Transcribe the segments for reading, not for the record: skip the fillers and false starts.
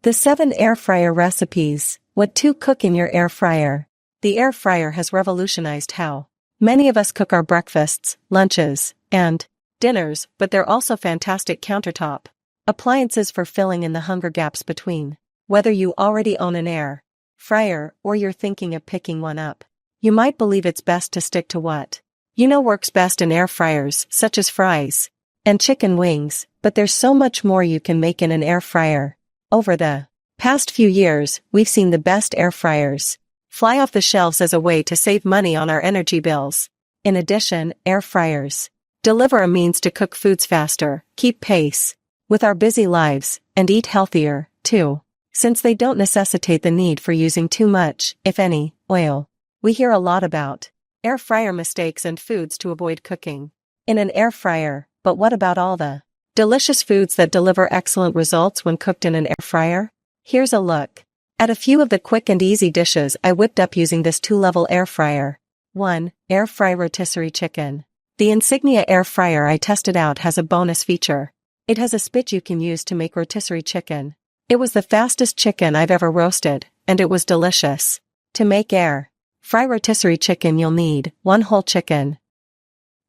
The 7 air fryer recipes. What to cook in your air fryer. The air fryer has revolutionized how many of us cook our breakfasts, lunches, and dinners, but they're also fantastic countertop appliances for filling in the hunger gaps between. Whether you already own an air fryer or you're thinking of picking one up, you might believe it's best to stick to what you know works best in air fryers, such as fries and chicken wings, but there's so much more you can make in an air fryer. Over the past few years, we've seen the best air fryers fly off the shelves as a way to save money on our energy bills. In addition, air fryers deliver a means to cook foods faster, keep pace with our busy lives, and eat healthier, too, since they don't necessitate the need for using too much, if any, oil. We hear a lot about air fryer mistakes and foods to avoid cooking in an air fryer, but what about all the delicious foods that deliver excellent results when cooked in an air fryer? Here's a look at a few of the quick and easy dishes I whipped up using this 2-level air fryer. 1. Air fry rotisserie chicken. The Insignia air fryer I tested out has a bonus feature. It has a spit you can use to make rotisserie chicken. It was the fastest chicken I've ever roasted, and it was delicious. To make air fry rotisserie chicken, you'll need 1 whole chicken,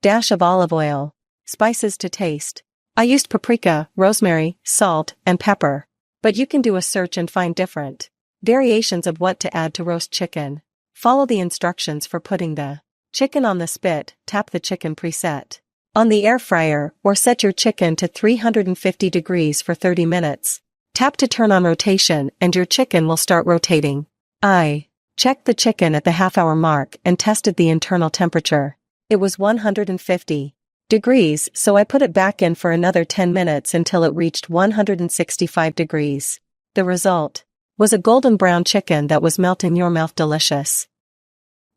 dash of olive oil, spices to taste. I used paprika, rosemary, salt, and pepper. But you can do a search and find different variations of what to add to roast chicken. Follow the instructions for putting the chicken on the spit, tap the chicken preset on the air fryer, or set your chicken to 350 degrees for 30 minutes. Tap to turn on rotation and your chicken will start rotating. I checked the chicken at the half-hour mark and tested the internal temperature. It was 150 degrees, so I put it back in for another 10 minutes until it reached 165 degrees. The result was a golden brown chicken that was melt in your mouth delicious.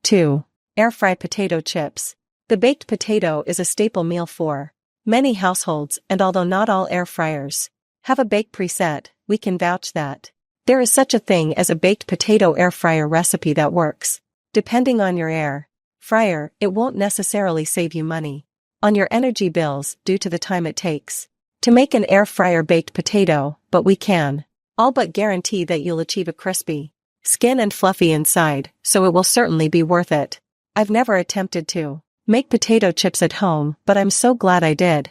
2. Air fry potato chips. The baked potato is a staple meal for many households, and although not all air fryers have a bake preset, we can vouch that there is such a thing as a baked potato air fryer recipe that works. Depending on your air fryer, it won't necessarily save you money on your energy bills due to the time it takes to make an air fryer baked potato, but we can all but guarantee that you'll achieve a crispy skin and fluffy inside, so it will certainly be worth it. I've never attempted to make potato chips at home, but I'm so glad I did.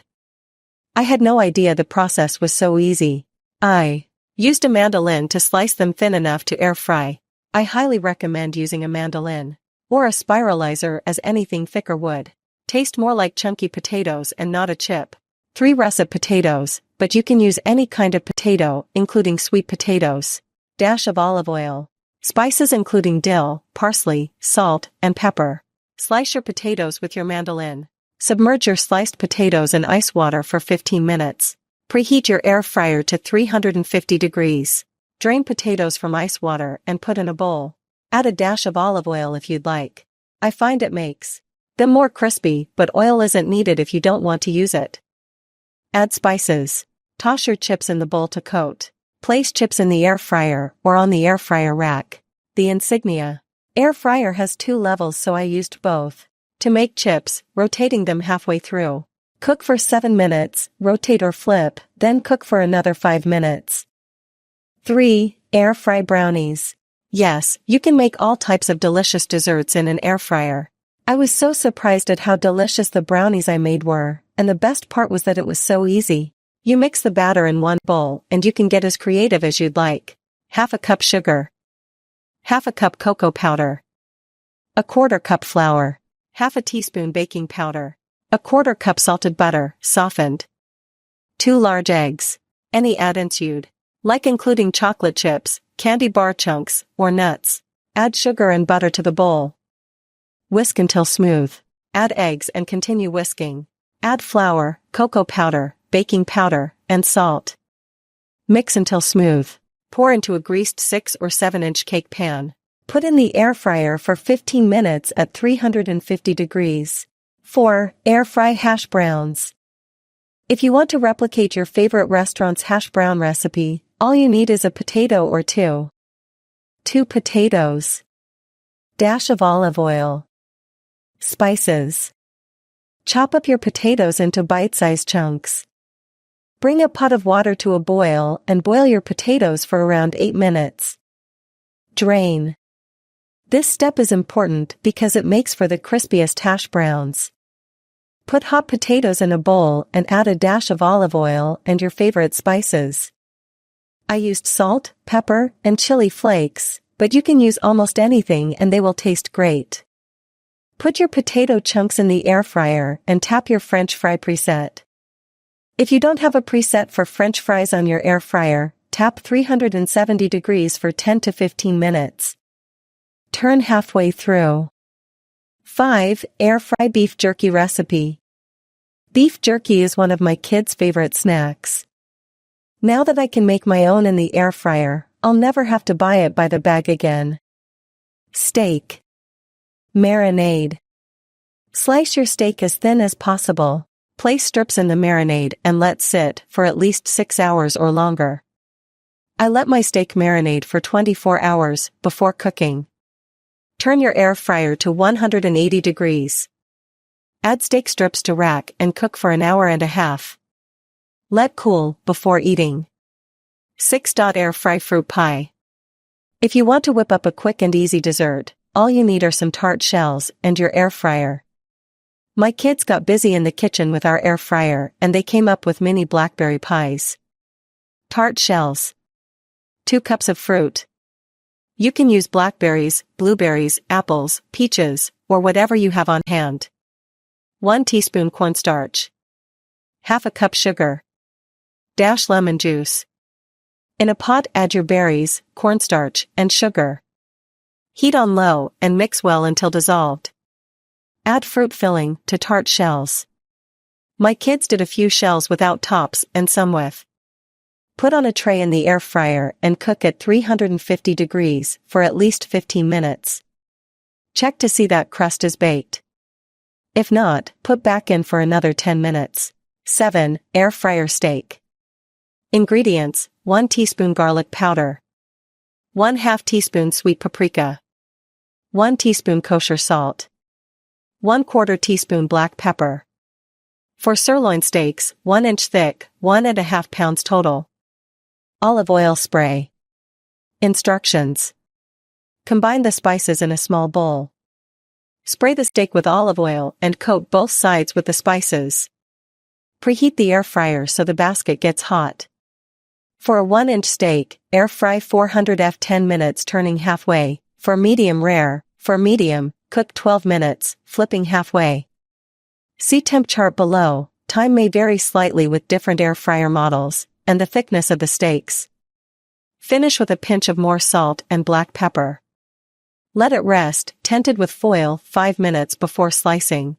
I had no idea the process was so easy. I used a mandolin to slice them thin enough to air fry. I highly recommend using a mandolin or a spiralizer, as anything thicker would taste more like chunky potatoes and not a chip. 3 russet potatoes, but you can use any kind of potato, including sweet potatoes. Dash of olive oil. Spices including dill, parsley, salt, and pepper. Slice your potatoes with your mandolin. Submerge your sliced potatoes in ice water for 15 minutes. Preheat your air fryer to 350 degrees. Drain potatoes from ice water and put in a bowl. Add a dash of olive oil if you'd like. I find it makes them more crispy, but oil isn't needed if you don't want to use it. Add spices. Toss your chips in the bowl to coat. Place chips in the air fryer or on the air fryer rack. The Insignia air fryer has 2 levels, so I used both to make chips, rotating them halfway through. Cook for 7 minutes, rotate or flip, then cook for another 5 minutes. 3. Air fry brownies. Yes, you can make all types of delicious desserts in an air fryer. I was so surprised at how delicious the brownies I made were, and the best part was that it was so easy. You mix the batter in one bowl and you can get as creative as you'd like. 1/2 cup sugar, 1/2 cup cocoa powder, 1/4 cup flour, 1/2 teaspoon baking powder, 1/4 cup salted butter, softened, 2 large eggs, any add-ins you'd like, including chocolate chips, candy bar chunks, or nuts. Add sugar and butter to the bowl. Whisk until smooth. Add eggs and continue whisking. Add flour, cocoa powder, baking powder, and salt. Mix until smooth. Pour into a greased 6 or 7-inch cake pan. Put in the air fryer for 15 minutes at 350 degrees. 4. Air fry hash browns. If you want to replicate your favorite restaurant's hash brown recipe, all you need is a potato or 2. 2 potatoes. Dash of olive oil. Spices. Chop up your potatoes into bite-sized chunks. Bring a pot of water to a boil and boil your potatoes for around 8 minutes. Drain. This step is important because it makes for the crispiest hash browns. Put hot potatoes in a bowl and add a dash of olive oil and your favorite spices. I used salt, pepper, and chili flakes, but you can use almost anything and they will taste great. Put your potato chunks in the air fryer and tap your French fry preset. If you don't have a preset for French fries on your air fryer, tap 370 degrees for 10 to 15 minutes. Turn halfway through. 5. Air fry beef jerky recipe. Beef jerky is one of my kids' favorite snacks. Now that I can make my own in the air fryer, I'll never have to buy it by the bag again. Steak. Marinade. Slice your steak as thin as possible. Place strips in the marinade and let sit for at least 6 hours or longer. I let my steak marinate for 24 hours before cooking. Turn your air fryer to 180 degrees. Add steak strips to rack and cook for an hour and a half. Let cool before eating. 6. Air fry fruit pie. If you want to whip up a quick and easy dessert, all you need are some tart shells and your air fryer. My kids got busy in the kitchen with our air fryer and they came up with mini blackberry pies. Tart shells. 2 cups of fruit. You can use blackberries, blueberries, apples, peaches, or whatever you have on hand. 1 teaspoon cornstarch. Half a cup sugar. Dash lemon juice. In a pot add your berries, cornstarch, and sugar. Heat on low and mix well until dissolved. Add fruit filling to tart shells. My kids did a few shells without tops and some with. Put on a tray in the air fryer and cook at 350 degrees for at least 15 minutes. Check to see that crust is baked. If not, put back in for another 10 minutes. 7. Air fryer steak. Ingredients: 1 teaspoon garlic powder. 1/2 teaspoon sweet paprika. 1 teaspoon kosher salt. 1/4 teaspoon black pepper. For sirloin steaks, 1 inch thick, 1.5 pounds total. Olive oil spray. Instructions. Combine the spices in a small bowl. Spray the steak with olive oil and coat both sides with the spices. Preheat the air fryer so the basket gets hot. For a 1-inch steak, air fry 400 F 10 minutes turning halfway. For medium rare, for medium, cook 12 minutes, flipping halfway. See temp chart below. Time may vary slightly with different air fryer models, and the thickness of the steaks. Finish with a pinch of more salt and black pepper. Let it rest, tented with foil, 5 minutes before slicing.